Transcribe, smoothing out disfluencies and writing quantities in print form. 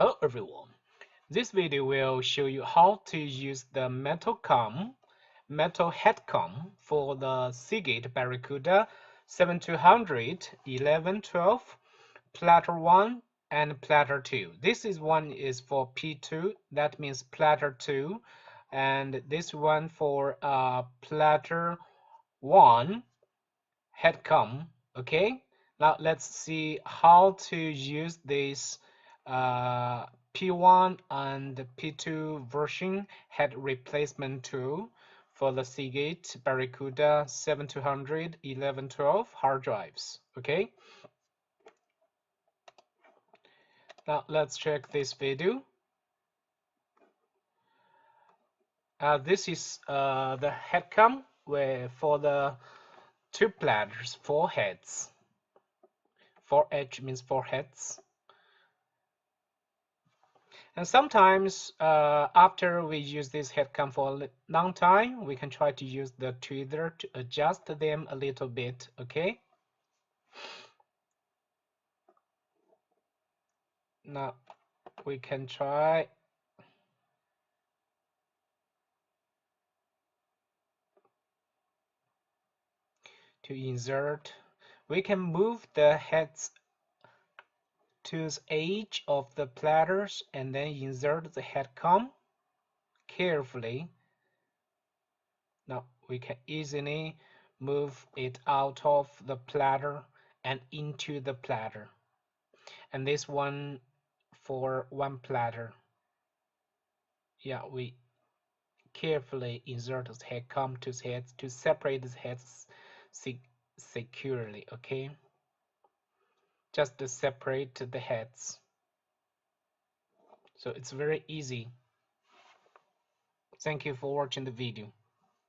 Hello everyone. This video will show you how to use the metal head cam for the Seagate Barracuda 7200, 1112, platter 1 and platter 2. This one is for P2, that means platter 2, and this one for platter 1 head cam. Okay, now let's see how to use this P1 and P2 version head replacement tool for the Seagate Barracuda 7200 1112 hard drives. Okay, now let's check this video. This is the head cam for the two platters, four heads. 4H means four heads. And sometimes after we use this head cam for a long time, we can try to use the tweezer to adjust them a little bit, okay? Now we can try to insert. We can move the heads to the edge of the platters and then insert the head cam carefully. Now we can easily move it out of the platter and into the platter. And this one for one platter. Yeah, we carefully insert the head cam to the heads to separate the heads securely, okay? Just to separate the heads. So it's very easy. Thank you for watching the video.